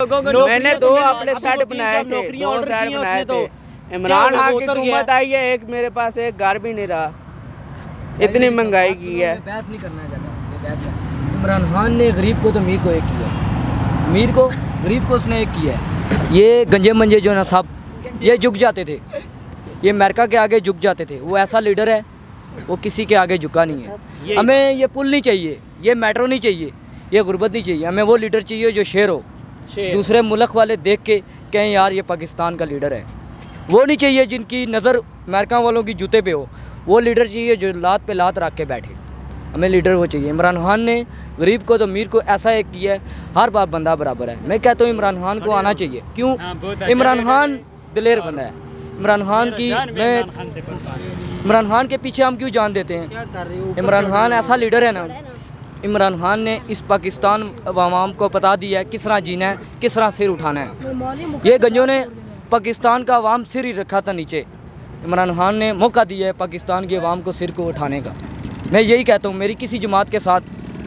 मैंने दो अपने सेट बनाए थे, दो सेट बनाए थे। इमरान खान की हुकूमत आई है, एक मेरे पास एक घर भी नहीं रहा, इतनी महंगाई की है। बहस नहीं करना चाहता। इमरान खान ने गरीब को तो अमीर को एक किया, अमीर को गरीब को उसने एक किया है। ये गंजे मंजे जो ना साहब, ये झुक जाते थे, ये अमेरिका के आगे झुक जाते थे। वो ऐसा लीडर है, वो किसी के आगे झुका नहीं है। हमें ये पुल नहीं चाहिए, ये मेट्रो नहीं चाहिए, ये गुर्बत नहीं चाहिए। हमें वो लीडर चाहिए जो शेर हो, दूसरे मुल्क वाले देख के कहें यार ये पाकिस्तान का लीडर है। वो नहीं चाहिए जिनकी नज़र अमेरिका वालों की जूते पे हो। वो लीडर चाहिए जो लात पे लात रख के बैठे। हमें लीडर वो चाहिए। इमरान खान ने गरीब को तो अमीर को ऐसा एक किया है, हर बार बंदा बराबर है। मैं कहता हूँ इमरान खान को आना चाहिए। क्यों? इमरान खान दिलेर बंदा है। इमरान खान की इमरान खान के पीछे हम क्यों जान देते हैं? इमरान खान ऐसा लीडर है ना, इमरान खान ने इस पाकिस्तान अवाम को बता दिया है किस तरह जीना है, किस तरह सिर उठाना है। ये गंजों ने पाकिस्तान का अवाम सिर ही रखा था नीचे। इमरान खान ने मौका दिया है पाकिस्तान के अवाम को सिर को उठाने का। मैं यही कहता हूँ, मेरी किसी जमात के साथ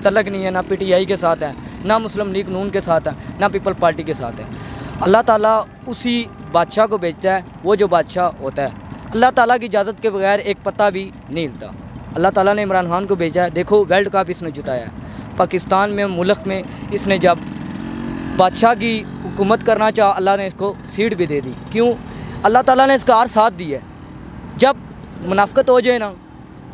तलक नहीं है, ना PTI के साथ है, ना मुस्लिम लीग नून के साथ है, ना पीपल पार्टी के साथ है। अल्लाह ताला उसी बादशाह को भेजता है, वो जो बादशाह होता है। अल्लाह ताला की इजाज़त के बगैर एक पत्ता भी नहीं हिलता। अल्लाह ताला ने इमरान खान को भेजा है। देखो वर्ल्ड कप इसने जिताया है। पाकिस्तान में मुल्क में इसने जब बादशाह की हुकूमत करना चाहा, अल्लाह ने इसको सीट भी दे दी। क्यों? अल्लाह ताला ने इसका हर साथ दिया है। जब मुनाफिकत हो जाए ना,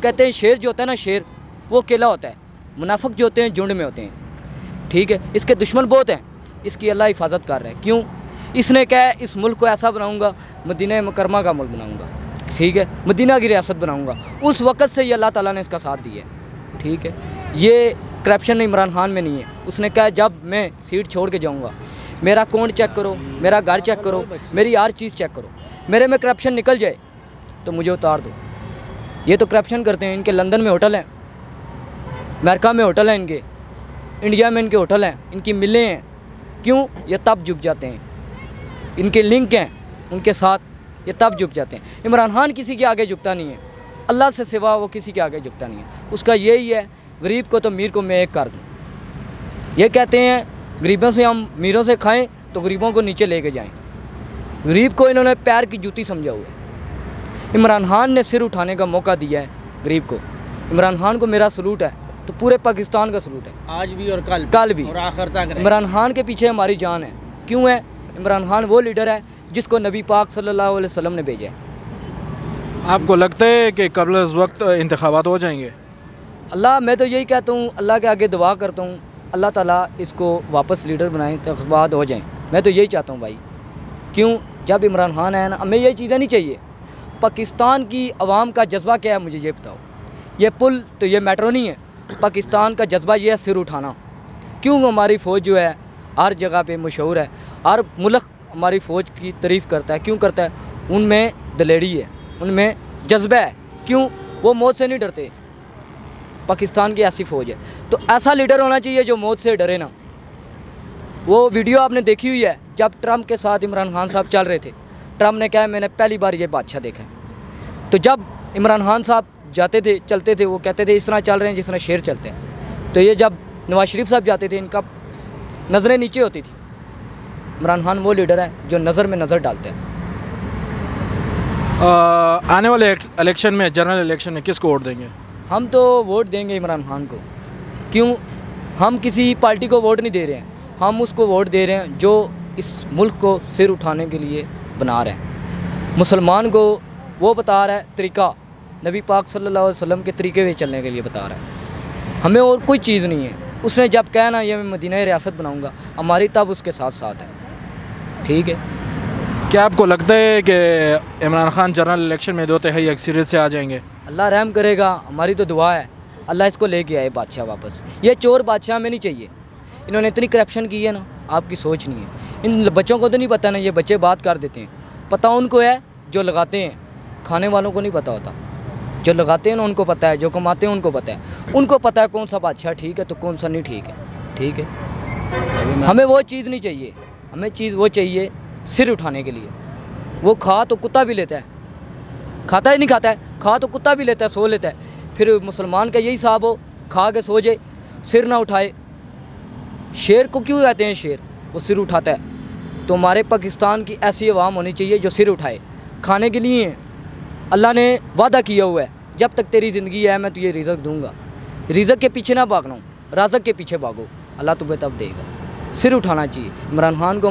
कहते हैं शेर जो होता है ना, शेर वो अकेला होता है, मुनाफिक जो होते हैं झुंड में होते हैं। ठीक है, इसके दुश्मन बहुत हैं, इसकी अल्लाह हिफाजत कर रहा है। क्यों? इसने क्या है, इस मुल्क को ऐसा बनाऊंगा, मदीना मुकरमा का मुल्क बनाऊंगा। ठीक है, मदीना की रियासत बनाऊंगा। उस वक़्त से ही अल्लाह ताला ने इसका साथ दिया है। ठीक है, ये करप्शन इमरान खान में नहीं है। उसने कहा जब मैं सीट छोड़ के जाऊँगा, मेरा अकाउंट चेक करो, मेरा घर चेक करो, मेरी हर चीज़ चेक करो, मेरे में करप्शन निकल जाए तो मुझे उतार दो। ये तो करप्शन करते हैं। इनके लंदन में होटल हैं, अमेरिका में होटल हैं, इनके इंडिया में इनके होटल हैं, इनकी मिलें हैं। क्यों? ये तब झुक जाते हैं, इनके लिंक हैं उनके साथ, ये तब झुक जाते हैं। इमरान खान किसी के आगे झुकता नहीं है, अल्लाह से सिवा वो किसी के आगे झुकता नहीं है। उसका यही है, गरीब को तो अमीर को मैं एक कर दूँ। ये कहते हैं गरीबों से हम अमीरों से खाएं तो गरीबों को नीचे लेके जाएं। गरीब को इन्होंने पैर की जूती समझा हुआ है। इमरान खान ने सिर उठाने का मौका दिया है गरीब को। इमरान खान को मेरा सलूट है, तो पूरे पाकिस्तान का सलूट है, आज भी और कल भी और आखिर तक। इमरान खान के पीछे हमारी जान है। क्यों है? इमरान खान वो लीडर है जिसको नबी पाक सल्लल्लाहु अलैहि वसल्लम ने भेजा है। आपको लगता है कि कबल इस वक्त इंतखाबात हो जाएंगे? अल्लाह, मैं तो यही कहता हूँ, अल्लाह के आगे दुआ करता हूँ, अल्लाह ताला इसको वापस लीडर बनाए, इंतखाबात हो जाएँ। मैं तो यही चाहता हूँ भाई। क्यों? जब इमरान खान है ना, हमें यही चीज़ें नहीं चाहिए। पाकिस्तान की आवाम का जज्बा क्या है मुझे ये बताओ। ये पुल तो ये मेट्रो नहीं है, पाकिस्तान का जज्बा ये है सिर उठाना। क्यों? हमारी फ़ौज जो है हर जगह पे मशहूर है, हर मुल्क हमारी फ़ौज की तारीफ़ करता है। क्यों करता है? उनमें दिलेरी है, उनमें जज्बा है। क्यों? वो मौत से नहीं डरते। पाकिस्तान की ऐसी फ़ौज है, तो ऐसा लीडर होना चाहिए जो मौत से डरे ना। वो वीडियो आपने देखी हुई है, जब ट्रम्प के साथ इमरान खान साहब चल रहे थे। ट्रम्प ने कहा मैंने पहली बार ये बादशाह देखा है। तो जब इमरान खान साहब जाते थे, चलते थे, वो कहते थे इस तरह चल रहे हैं जिस तरह शेर चलते हैं। तो ये जब नवाज शरीफ साहब जाते थे, इनका नज़रें नीचे होती थी। इमरान खान वो लीडर है जो नज़र में नज़र डालते हैं। आने वाले इलेक्शन में, जनरल इलेक्शन में किसको वोट देंगे? हम तो वोट देंगे इमरान खान को। क्यों? हम किसी पार्टी को वोट नहीं दे रहे हैं, हम उसको वोट दे रहे हैं जो इस मुल्क को सिर उठाने के लिए बना रहा है। मुसलमान को वो बता रहा है तरीका, नबी पाक सल्लल्लाहु अलैहि वसल्लम के तरीके में चलने के लिए बता रहा है। हमें और कोई चीज़ नहीं है। उसने जब कहा ना ये मैं मदीना रियासत बनाऊंगा, हमारी तब उसके साथ साथ है। ठीक है, क्या आपको लगता है कि इमरान खान जनरल इलेक्शन में 2/3 अक्सरियत से आ जाएंगे? अल्लाह रहम करेगा, हमारी तो दुआ है अल्लाह इसको लेके आए बादशाह वापस। ये चोर बादशाह में नहीं चाहिए। इन्होंने इतनी करप्शन की है ना, आपकी सोच नहीं है। इन बच्चों को तो नहीं पता ना, ये बच्चे बात कर देते हैं। पता उनको है जो लगाते हैं, खाने वालों को नहीं पता होता। जो लगाते हैं ना उनको पता है, जो कमाते हैं उनको पता है। उनको पता है कौन सा बादशाह ठीक है तो कौन सा नहीं ठीक है। ठीक है, हमें वो चीज़ नहीं चाहिए। हमें चीज़ वो चाहिए सिर उठाने के लिए। वो खा तो कुत्ता भी लेता है, खाता ही नहीं खाता है, खा तो कुत्ता भी लेता है, सो लेता है। फिर मुसलमान का यही हिसाब हो, खा के सो जाए, सिर ना उठाए। शेर को क्यों कहते हैं शेर? वो सिर उठाता है। तो हमारे पाकिस्तान की ऐसी अवाम होनी चाहिए जो सिर उठाए। खाने के लिए अल्लाह ने वादा किया हुआ है, जब तक तेरी ज़िंदगी है मैं तुझे रिज़्क दूंगा। रिज़्क के पीछे ना भागना, राज़क के पीछे भागो, अल्लाह तुम्हें तब देगा। सिर उठाना चाहिए। इमरान खान को